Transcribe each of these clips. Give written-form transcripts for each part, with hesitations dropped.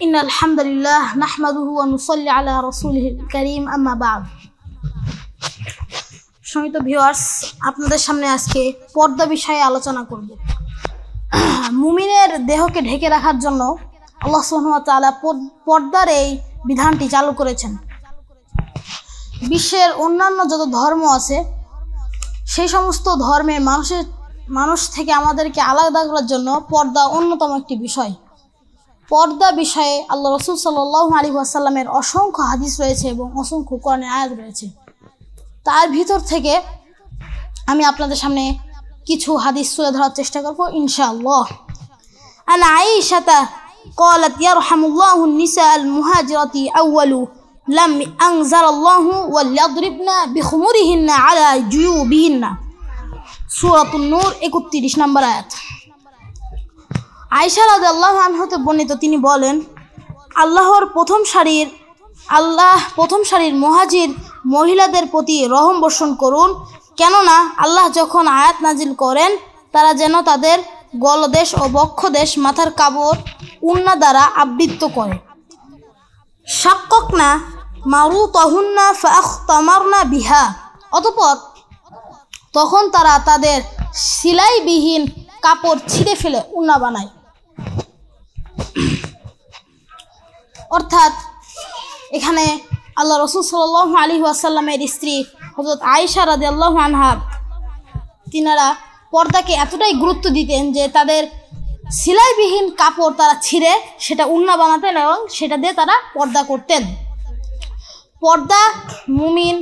ইন্নাল হামদুলিল্লাহ নাহমাদুহু ওয়া নুসাল্লি আলা রাসূলিল কারীম আম্মা বা'দ। সম্মানিত ভিউয়ার্স, আপনাদের সামনে আজকে পর্দা বিষয়ে আলোচনা করব। মুমিনের দেহকে ঢেকে রাখার জন্য আল্লাহ সুবহানাহু ওয়া তাআলা পর্দার এই বিধানটি চালু করেছেন। বিশ্বের অন্যান্য যত ধর্ম আছে সেই সমস্ত ধর্মের মানুষ থেকে আমাদেরকে আলাদা করার জন্য পর্দা অন্যতম একটি বিষয়। পর্দা বিষয়ে আল্লাহ রাসূল সাল্লাল্লাহু আলাইহি ওয়াসাল্লামের অসংখ্য হাদিস রয়েছে এবং অসংখ্য কোরআনের আয়াত রয়েছে। তার ভিতর থেকে আমি আপনাদের সামনে কিছু হাদিস তুলে ধরার চেষ্টা করব ইনশাআল্লাহ। আন আয়েশাতা قالت يرحم الله النساء المهاجرات أول لم أنزل الله وليضربن بخمرهن على جيوبهن সূরা নূর ৩১ নম্বর আয়াত। আয়েশা রাদিয়াল্লাহু আনহা হতে বর্ণিত, তিনি বলেন, আল্লাহ প্রথম সারির মুহাজির মহিলাদের প্রতি রহম বর্ষণ করুন, কেননা আল্লাহ যখন আয়াত নাজিল করেন তারা যেন তাদের গলদেশ ও বক্ষদেশ মাথার কাপড় উন্না দ্বারা আবৃত করে। শাক্কাকনা মারুতাহুন্না ফাখতামারনা বিহা, অতঃপর তখন তারা তাদের সেলাইবিহীন কাপড় ছিঁড়ে ফেলে উন্না বানায়। অর্থাৎ এখানে আল্লাহ রাসূল সাল্লাল্লাহু আলাইহি ওয়াসাল্লামের স্ত্রী হযরত আয়েশা রাদিয়াল্লাহু আনহা তিনারা পর্দাকে এতটাই গুরুত্ব দিতেন যে তাদের সেলাইবিহীন কাপড় তারা ছিঁড়ে সেটা উন্না বানাতেন এবং সেটা দিয়ে তারা পর্দা করতেন। পর্দা মুমিন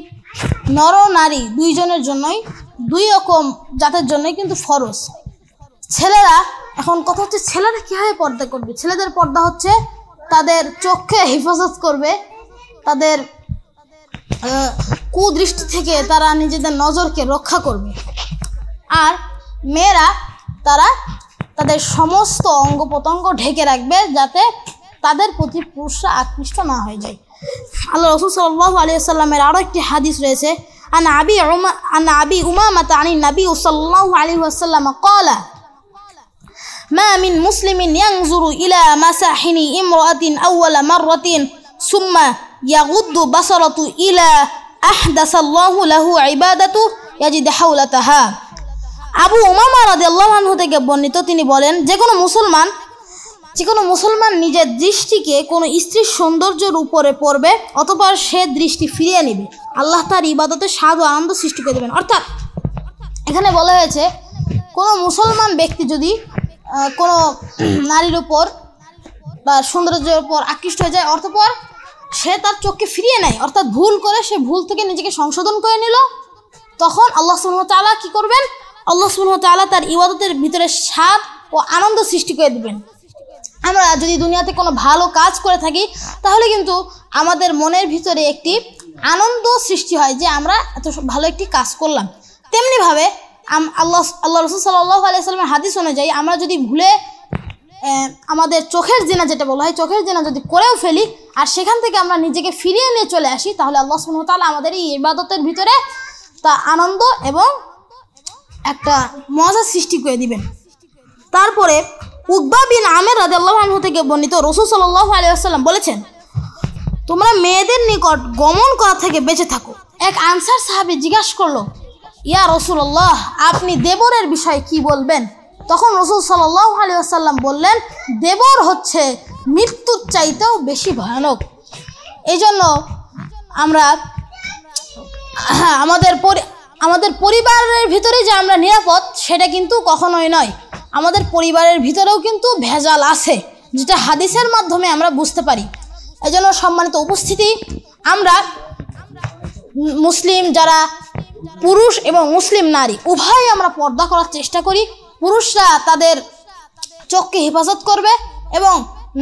নর নারী দুইজনের জন্যই, দুই রকম জাতের জন্যই কিন্তু ফরজ। ছেলেরা, এখন কথা হচ্ছে ছেলেরা কীভাবে পর্দা করবে। ছেলেদের পর্দা হচ্ছে তাদের চোখকে হেফাজত করবে, তাদের কুদৃষ্টি থেকে তারা নিজেদের নজরকে রক্ষা করবে। আর মেয়েরা তারা তাদের সমস্ত অঙ্গ প্রত্যঙ্গ ঢেকে রাখবে যাতে তাদের প্রতি পুরুষরা আকৃষ্ট না হয়ে যায়। আল্লাহ রাসূল সাল্লাল্লাহু আলাইহি ওয়াসাল্লামের আরও একটি হাদিস রয়েছে, আন আবি উমামাতা আনিন নবী সাল্লাল্লাহু আলাইহি ওয়াসাল্লাম قال ما من مسلم ينظر إلى مساحن امرأة أول مرة ثم يغض بصره إلى أحدث الله له عبادة يجد حولتها। আবু উমামা রাদিয়াল্লাহু আনহু থেকে বর্ণিত, তিনি বলেন, যে কোনো মুসলমান নিজের দৃষ্টিকে কোনো স্ত্রীর সৌন্দর্যের উপরে পড়বে, অতঃপর সে দৃষ্টি ফিরিয়ে নেবে, আল্লাহ তার ইবাদতে স্বাদ ও আনন্দ সৃষ্টি করে দেবেন। অর্থাৎ এখানে বলা হয়েছে কোনো মুসলমান ব্যক্তি যদি কোনো নারীর উপর বা সৌন্দর্যের উপর আকৃষ্ট হয়ে যায়, অতঃপর সে তার চোখকে ফিরিয়ে নেয়, অর্থাৎ ভুল করে সে ভুল থেকে নিজেকে সংশোধন করে নিল, তখন আল্লাহ সুবহানাহু ওয়া তাআলা কী করবেন? আল্লাহ সুবহানাহু ওয়া তাআলা তার ইবাদতের ভিতরে স্বাদ ও আনন্দ সৃষ্টি করে দেবেন। আমরা যদি দুনিয়াতে কোনো ভালো কাজ করে থাকি তাহলে কিন্তু আমাদের মনের ভিতরে একটি আনন্দ সৃষ্টি হয় যে আমরা এত ভালো একটি কাজ করলাম। তেমনিভাবে আল্লাহ রাসূল সাল্লাল্লাহু আলাইহি ওয়াসাল্লামের হাদিস অনুযায়ী আমরা যদি ভুলে আমাদের চোখের জিনা, যেটা বলা হয় চোখের জিনা, যদি করেও ফেলি আর সেখান থেকে আমরা নিজেকে ফিরিয়ে নিয়ে চলে আসি, তাহলে আল্লাহ সুবহানাহু ওয়া তাআলা আমাদের এই ইবাদতের ভিতরে তা আনন্দ এবং একটা মজা সৃষ্টি করে দিবেন। তারপরে উকবা বিন আমের রাদিয়াল্লাহু আনহু থেকে বর্ণিত, রাসূল সাল্লাল্লাহু আলাইহি ওয়াসাল্লাম বলেছেন, তোমরা মেয়েদের নিকট গমন করা থেকে বেঁচে থাকো। এক আনসার সাহাবী জিজ্ঞাসা করলো, ইয়া রাসূলুল্লাহ, আপনি দেবরের বিষয়ে কি বলবেন? তখন রাসূল সাল্লাল্লাহু আলাইহি ওয়াসাল্লাম বললেন, দেবর হচ্ছে মৃত্যুর চাইতেও বেশি ভয়ানক। এই জন্য আমরা আমাদের পরিবারের ভিতরে যে আমরা নিরাপদ সেটা কিন্তু কখনোই নয়। আমাদের পরিবারের ভিতরেও কিন্তু ভেজাল আছে, যেটা হাদিসের মাধ্যমে আমরা বুঝতে পারি। এই জন্য সম্মানিত উপস্থিতি, আমরা মুসলিম যারা পুরুষ এবং মুসলিম নারী উভয়ই আমরা পর্দা করার চেষ্টা করি। পুরুষরা তাদের চোখকে হেফাজত করবে এবং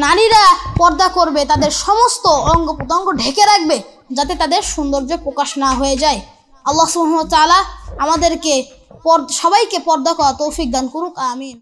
নারীরা পর্দা করবে, তাদের সমস্ত অঙ্গ প্রত্যঙ্গ ঢেকে রাখবে যাতে তাদের সৌন্দর্য প্রকাশ না হয়ে যায়। আল্লাহ সুবহানাহু ওয়া তাআলা আমাদেরকে সবাইকে পর্দা করা তৌফিক দান করুক, আমিন।